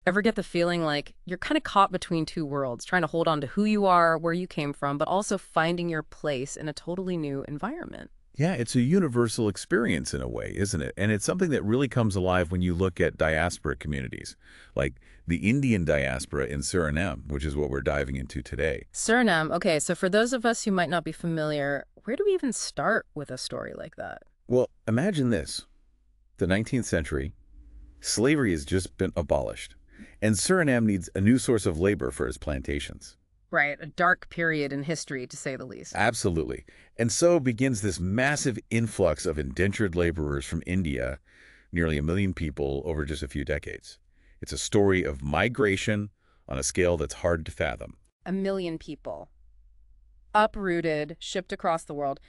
Ever get the feeling like you're kind of caught between two worlds, trying to hold on to who you are, where you came from, but also finding your place in a totally new environment? Yeah, it's a universal experience in a way, isn't it? And it's something that really comes alive when you look at diaspora communities, like the Indian diaspora in Suriname, which is what we're diving into today. Suriname. Okay, so for those of us who might not be familiar, where do we even start with a story like that? Well, imagine this. The 19th century, slavery has just been abolished, and Suriname needs a new source of labor for its plantations. Right, a dark period in history, to say the least. Absolutely. And so begins this massive influx of indentured laborers from India, nearly 1 million people over just a few decades. It's a story of migration on a scale that's hard to fathom. 1 million people, uprooted, shipped across the world.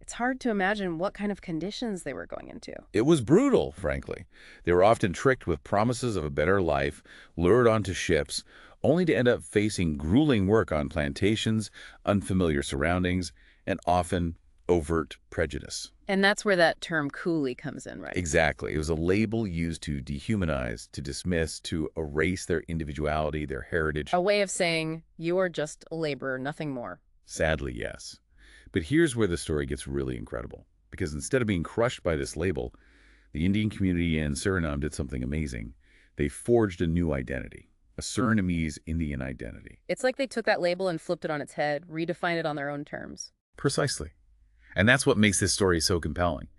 It's hard to imagine what kind of conditions they were going into. It was brutal, frankly. They were often tricked with promises of a better life, lured onto ships, only to end up facing grueling work on plantations, unfamiliar surroundings, and often overt prejudice. And that's where that term coolie comes in, right? Exactly. It was a label used to dehumanize, to dismiss, to erase their individuality, their heritage. A way of saying, you are just a laborer, nothing more. Sadly, yes. But here's where the story gets really incredible. Because instead of being crushed by this label, the Indian community in Suriname did something amazing. They forged a new identity, a Surinamese Indian identity. It's like they took that label and flipped it on its head, redefined it on their own terms. Precisely. And that's what makes this story so compelling.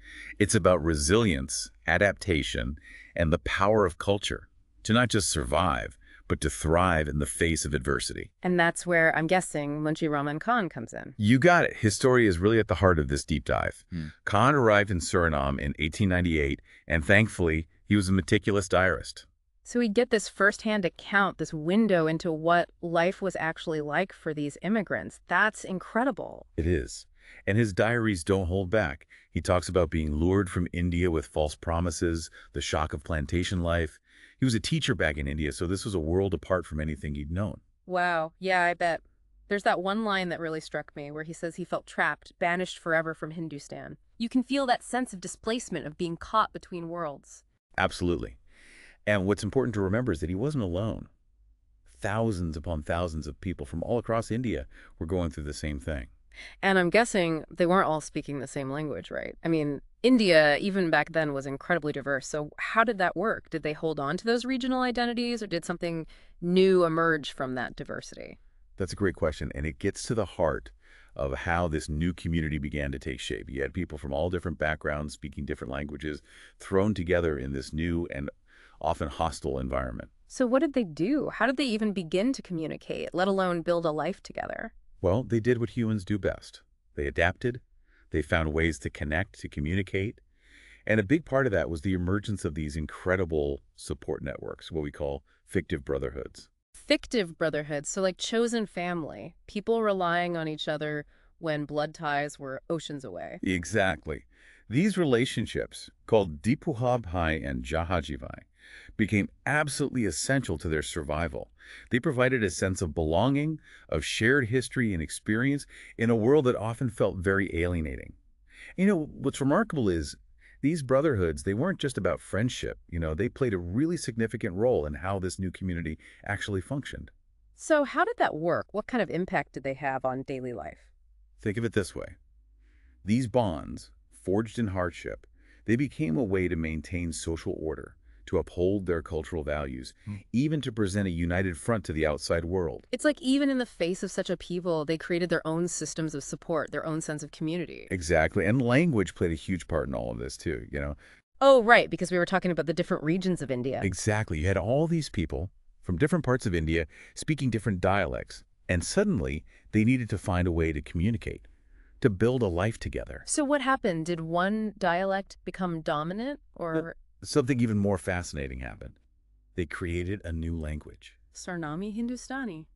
It's about resilience, adaptation, and the power of culture to not just survive, but to thrive in the face of adversity. And that's where, I'm guessing, Munshi Raman Khan comes in. You got it. His story is really at the heart of this deep dive. Khan arrived in Suriname in 1898, and thankfully, he was a meticulous diarist. So we get this firsthand account, this window into what life was actually like for these immigrants. That's incredible. It is. And his diaries don't hold back. He talks about being lured from India with false promises, the shock of plantation life. He was a teacher back in India, so this was a world apart from anything he'd known. Wow. Yeah, I bet. There's that one line that really struck me where he says he felt trapped, banished forever from Hindustan. You can feel that sense of displacement, of being caught between worlds. Absolutely. And what's important to remember is that he wasn't alone. Thousands upon thousands of people from all across India were going through the same thing. And I'm guessing they weren't all speaking the same language, right? I mean, India, even back then, was incredibly diverse. So how did that work? Did they hold on to those regional identities, or did something new emerge from that diversity? That's a great question, and it gets to the heart of how this new community began to take shape. You had people from all different backgrounds, speaking different languages, thrown together in this new and often hostile environment. So what did they do? How did they even begin to communicate, let alone build a life together? Well, they did what humans do best. They adapted, they found ways to connect, to communicate, and a big part of that was the emergence of these incredible support networks, what we call fictive brotherhoods. Fictive brotherhoods, so like chosen family, people relying on each other when blood ties were oceans away. Exactly. These relationships, called Dipuhabhai and Jahajivai, became absolutely essential to their survival. They provided a sense of belonging, of shared history and experience in a world that often felt very alienating. You know, what's remarkable is these brotherhoods, they weren't just about friendship. They played a really significant role in how this new community actually functioned. So how did that work? What kind of impact did they have on daily life? Think of it this way. These bonds, forged in hardship, they became a way to maintain social order, to uphold their cultural values, even to present a united front to the outside world. It's like even in the face of such upheaval, they created their own systems of support, their own sense of community. Exactly. And language played a huge part in all of this, too. Oh, right, because we were talking about the different regions of India. Exactly. You had all these people from different parts of India speaking different dialects, and suddenly they needed to find a way to communicate, to build a life together. So what happened? Did one dialect become dominant, or... Something even more fascinating happened. They created a new language. Sarnami Hindustani.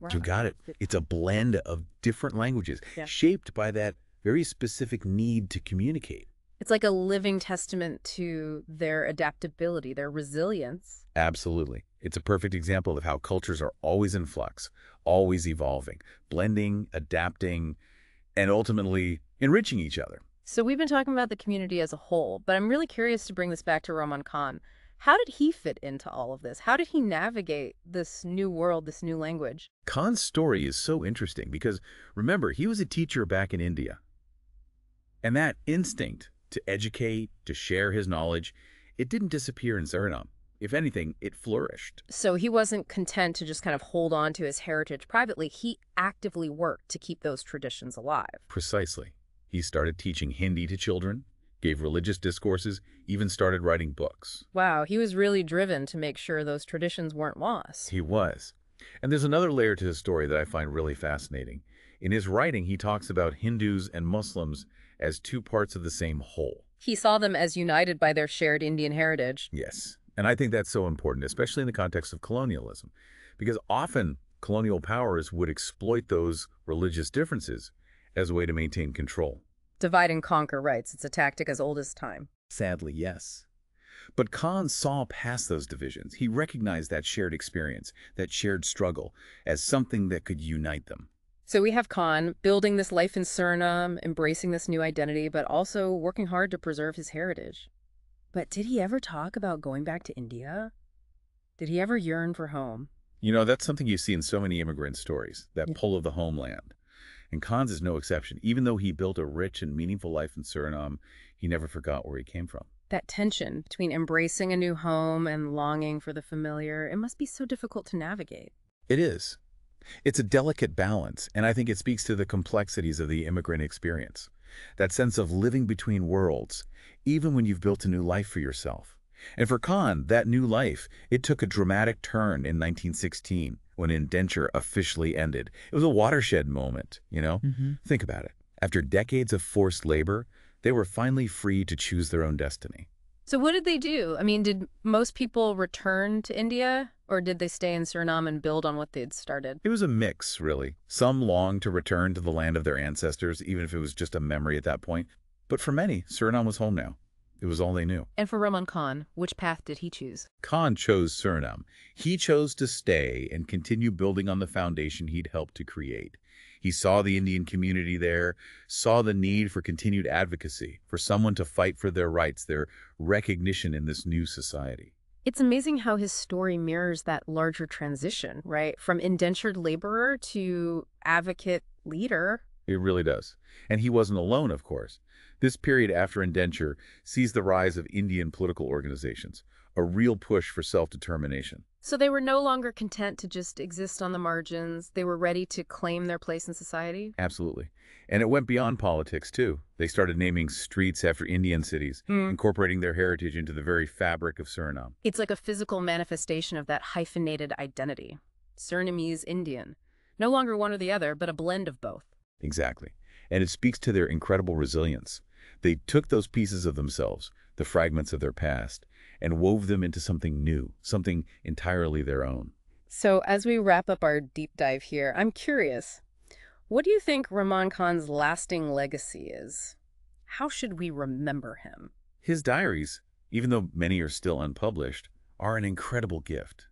Wow. You got it. It's a blend of different languages, shaped by that very specific need to communicate. It's like a living testament to their adaptability, their resilience. Absolutely. It's a perfect example of how cultures are always in flux, always evolving, blending, adapting, and ultimately enriching each other. So we've been talking about the community as a whole, but I'm really curious to bring this back to Raman Khan. How did he fit into all of this? How did he navigate this new world, this new language? Khan's story is so interesting because, remember, he was a teacher back in India. And that instinct to educate, to share his knowledge, it didn't disappear in Suriname. If anything, it flourished. So he wasn't content to just kind of hold on to his heritage privately. He actively worked to keep those traditions alive. Precisely. He started teaching Hindi to children, gave religious discourses, even started writing books. Wow, he was really driven to make sure those traditions weren't lost. He was. And there's another layer to his story that I find really fascinating. In his writing, he talks about Hindus and Muslims as two parts of the same whole. He saw them as united by their shared Indian heritage. Yes. And I think that's so important, especially in the context of colonialism, because often colonial powers would exploit those religious differences as a way to maintain control. Divide and conquer, right? It's a tactic as old as time. Sadly, yes. But Khan saw past those divisions. He recognized that shared experience, that shared struggle, as something that could unite them. So we have Khan building this life in Suriname, embracing this new identity, but also working hard to preserve his heritage. But did he ever talk about going back to India? Did he ever yearn for home? You know, that's something you see in so many immigrant stories, that pull of the homeland. And Khan's is no exception. Even though he built a rich and meaningful life in Suriname, he never forgot where he came from. That tension between embracing a new home and longing for the familiar, it must be so difficult to navigate. It is. It's a delicate balance, and I think it speaks to the complexities of the immigrant experience. That sense of living between worlds, even when you've built a new life for yourself. And for Khan, that new life, it took a dramatic turn in 1916 when indenture officially ended. It was a watershed moment, you know? Think about it. After decades of forced labor, they were finally free to choose their own destiny. So what did they do? I mean, did most people return to India, or did they stay in Suriname and build on what they'd started? It was a mix, really. Some longed to return to the land of their ancestors, even if it was just a memory at that point. But for many, Suriname was home now. It was all they knew. And for Rahman Khan, which path did he choose? Khan chose Suriname. He chose to stay and continue building on the foundation he'd helped to create. He saw the Indian community there, saw the need for continued advocacy, for someone to fight for their rights, their recognition in this new society. It's amazing how his story mirrors that larger transition, right? From indentured laborer to advocate leader. It really does. And he wasn't alone, of course. This period after indenture sees the rise of Indian political organizations, a real push for self-determination. So they were no longer content to just exist on the margins. They were ready to claim their place in society? Absolutely. And it went beyond politics, too. They started naming streets after Indian cities, incorporating their heritage into the very fabric of Suriname. It's like a physical manifestation of that hyphenated identity. Surinamese Indian. No longer one or the other, but a blend of both. Exactly. And it speaks to their incredible resilience. They took those pieces of themselves, the fragments of their past, and wove them into something new, something entirely their own. So as we wrap up our deep dive here, I'm curious, what do you think Rahman Khan's lasting legacy is? How should we remember him? His diaries, even though many are still unpublished, are an incredible gift.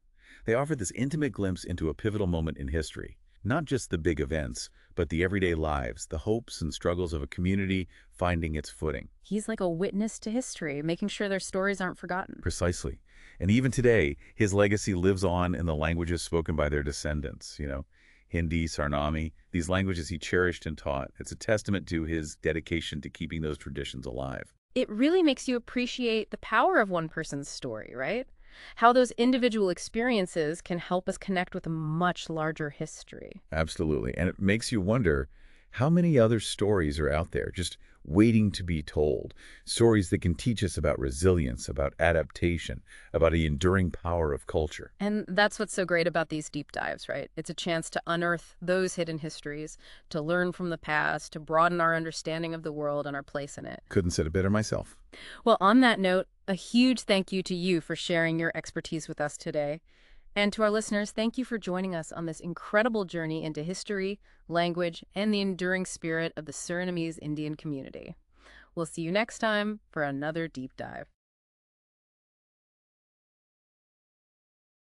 They offer this intimate glimpse into a pivotal moment in history, not just the big events, but the everyday lives, the hopes and struggles of a community finding its footing. He's like a witness to history, making sure their stories aren't forgotten. Precisely. And even today, his legacy lives on in the languages spoken by their descendants, Hindi, Sarnami, these languages he cherished and taught. It's a testament to his dedication to keeping those traditions alive. It really makes you appreciate the power of one person's story, right? How those individual experiences can help us connect with a much larger history. Absolutely. And it makes you wonder how many other stories are out there just waiting to be told. Stories that can teach us about resilience, about adaptation, about the enduring power of culture. And that's what's so great about these deep dives, right? It's a chance to unearth those hidden histories, to learn from the past, to broaden our understanding of the world and our place in it. Couldn't said it better myself. Well, on that note, a huge thank you to you for sharing your expertise with us today. And to our listeners, thank you for joining us on this incredible journey into history, language, and the enduring spirit of the Surinamese Indian community. We'll see you next time for another deep dive.